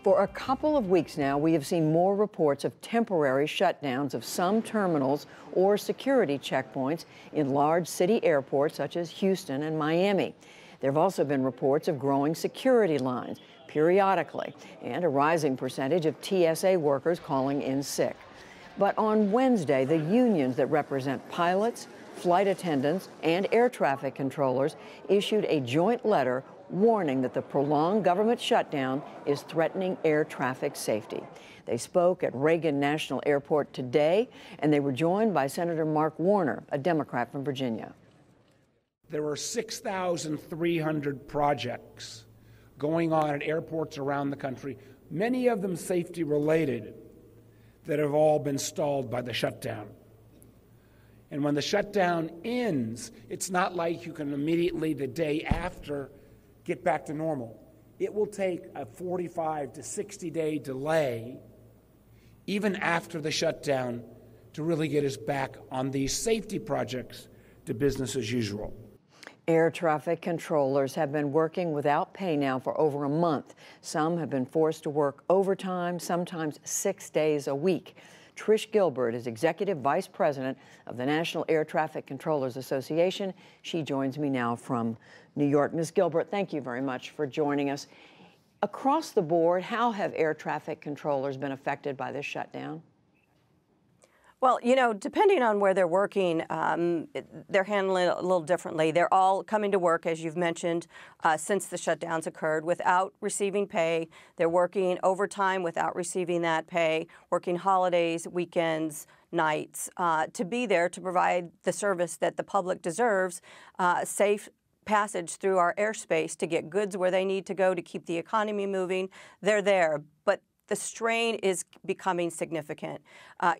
For a couple of weeks now, we have seen more reports of temporary shutdowns of some terminals or security checkpoints in large city airports such as Houston and Miami. There have also been reports of growing security lines periodically and a rising percentage of TSA workers calling in sick. But on Wednesday, the unions that represent pilots, flight attendants, and air traffic controllers issued a joint letter warning that the prolonged government shutdown is threatening air traffic safety. They spoke at Reagan National Airport today, and they were joined by Senator Mark Warner, a Democrat from Virginia. There are 6,300 projects going on at airports around the country, many of them safety related, that have all been stalled by the shutdown. And when the shutdown ends, it's not like you can immediately the day after get back to normal. It will take a 45 to 60 day delay, even after the shutdown, to really get us back on these safety projects to business as usual. Air traffic controllers have been working without pay now for over a month. Some have been forced to work overtime, sometimes 6 days a week. Trish Gilbert is Executive Vice President of the National Air Traffic Controllers Association. She joins me now from New York. Ms. Gilbert, thank you very much for joining us. Across the board, how have air traffic controllers been affected by this shutdown? Well, you know, depending on where they're working, they're handling it a little differently. They're all coming to work, as you've mentioned, since the shutdowns occurred, without receiving pay. They're working overtime without receiving that pay, working holidays, weekends, nights, to be there to provide the service that the public deserves, safe passage through our airspace to get goods where they need to go to keep the economy moving. They're there, but the strain is becoming significant.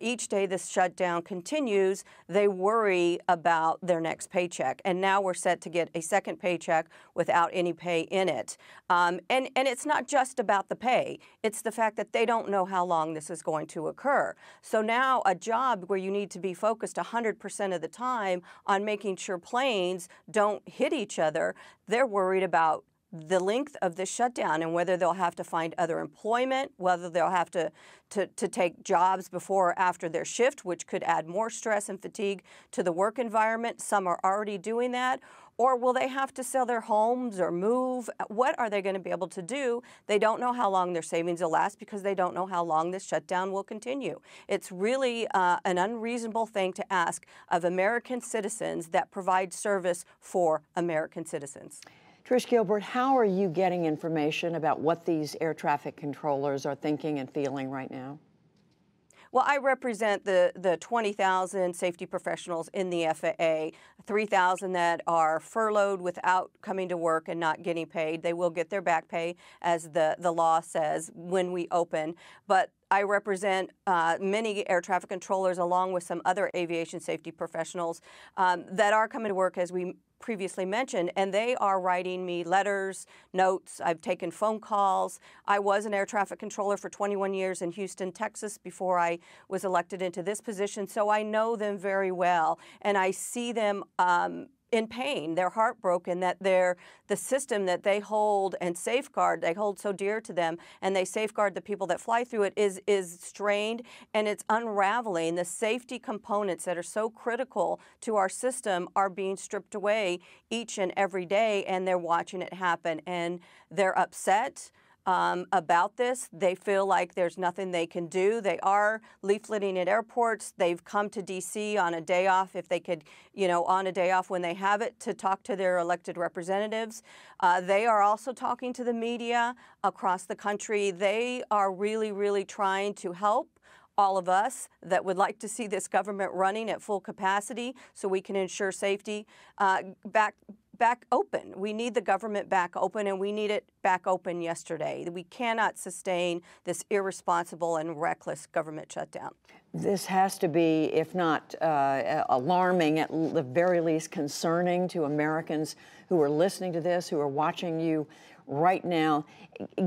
Each day this shutdown continues, they worry about their next paycheck. And now we're set to get a second paycheck without any pay in it. And it's not just about the pay. It's the fact that they don't know how long this is going to occur. So now a job where you need to be focused 100% of the time on making sure planes don't hit each other, they're worried about the length of the shutdown and whether they'll have to find other employment, whether they'll have to take jobs before or after their shift, which could add more stress and fatigue to the work environment. Some are already doing that. Or will they have to sell their homes or move? What are they going to be able to do? They don't know how long their savings will last because they don't know how long this shutdown will continue. It's really an unreasonable thing to ask of American citizens that provide service for American citizens. Trish Gilbert, how are you getting information about what these air traffic controllers are thinking and feeling right now? Well, I represent the 20,000 safety professionals in the FAA, 3,000 that are furloughed without coming to work and not getting paid. They will get their back pay, as the law says, when we open. But I represent many air traffic controllers along with some other aviation safety professionals that are coming to work, as we previously mentioned, and they are writing me letters, notes. I've taken phone calls. I was an air traffic controller for 21 years in Houston, Texas, before I was elected into this position, so I know them very well, and I see them in pain. They're heartbroken that the system that they hold and safeguard, they hold so dear to them, and they safeguard the people that fly through it, is strained, and it's unraveling. The safety components that are so critical to our system are being stripped away each and every day, and they're watching it happen, and they're upset about this. They feel like there's nothing they can do. They are leafleting at airports. They've come to D.C. on a day off, if they could, on a day off when they have it, to talk to their elected representatives. They are also talking to the media across the country. They are really, really trying to help all of us that would like to see this government running at full capacity so we can ensure safety back open. We need the government back open, and we need it back open yesterday. We cannot sustain this irresponsible and reckless government shutdown. This has to be, if not alarming, at the very least concerning to Americans who are listening to this, who are watching you right now.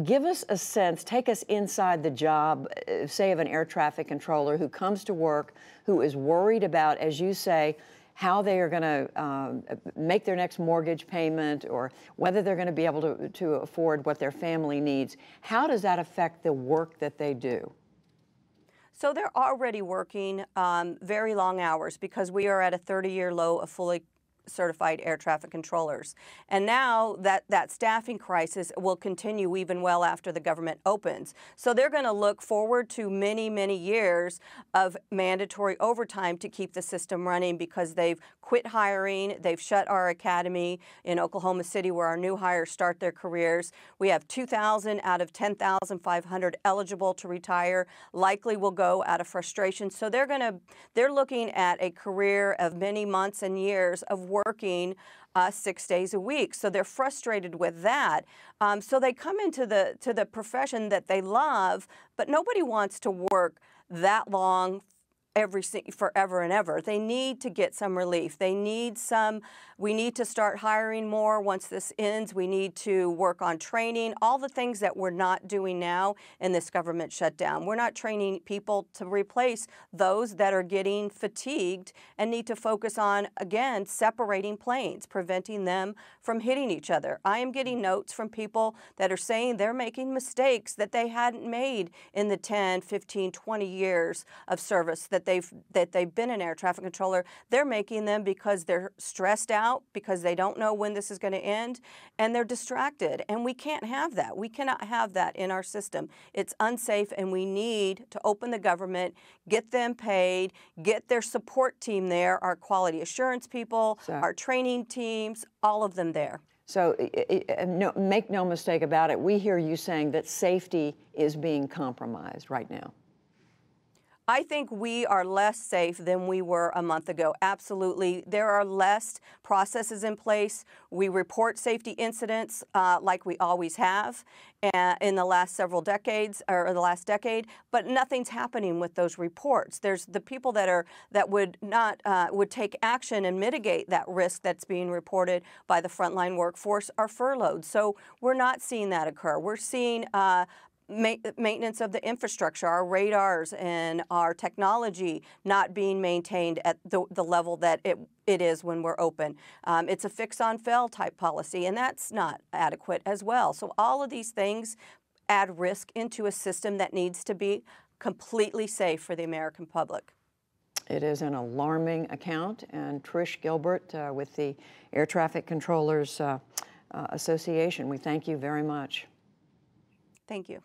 Give us a sense, take us inside the job, say, of an air traffic controller who comes to work, who is worried about, as you say, how they are going to make their next mortgage payment, or whether they're going to be able to afford what their family needs. How does that affect the work that they do? So they're already working very long hours because we are at a 30-year low of fully certified air traffic controllers. And now that staffing crisis will continue even well after the government opens. So they're going to look forward to many, many years of mandatory overtime to keep the system running because they've quit hiring. They've shut our academy in Oklahoma City where our new hires start their careers. We have 2,000 out of 10,500 eligible to retire, likely will go out of frustration. So they're looking at a career of many months and years of working 6 days a week. So they're frustrated with that. So they come into the profession that they love, but nobody wants to work that long forever and ever. They need to get some relief. We need to start hiring more once this ends. We need to work on training, all the things that we're not doing now in this government shutdown. We're not training people to replace those that are getting fatigued and need to focus on, again, separating planes, preventing them from hitting each other. I am getting notes from people that are saying they're making mistakes that they hadn't made in the 10, 15, 20 years of service that they've been an air traffic controller. They're making them because they're stressed out, because they don't know when this is going to end, and they're distracted. And we can't have that. We cannot have that in our system. It's unsafe, and we need to open the government, get them paid, get their support team there, our quality assurance people, our training teams, all of them there. So make no mistake about it, we hear you saying that safety is being compromised right now. I think we are less safe than we were a month ago. Absolutely. There are less processes in place. We report safety incidents like we always have in the last several decades, or the last decade, but nothing's happening with those reports. There's the people that would take action and mitigate that risk that's being reported by the frontline workforce are furloughed. So we're not seeing that occur. We're seeing maintenance of the infrastructure, our radars and our technology not being maintained at the level that it is when we're open. It's a fix-on-fail type policy, and that's not adequate as well. So all of these things add risk into a system that needs to be completely safe for the American public. It is an alarming account, and Trish Gilbert with the Air Traffic Controllers Association, we thank you very much. Thank you.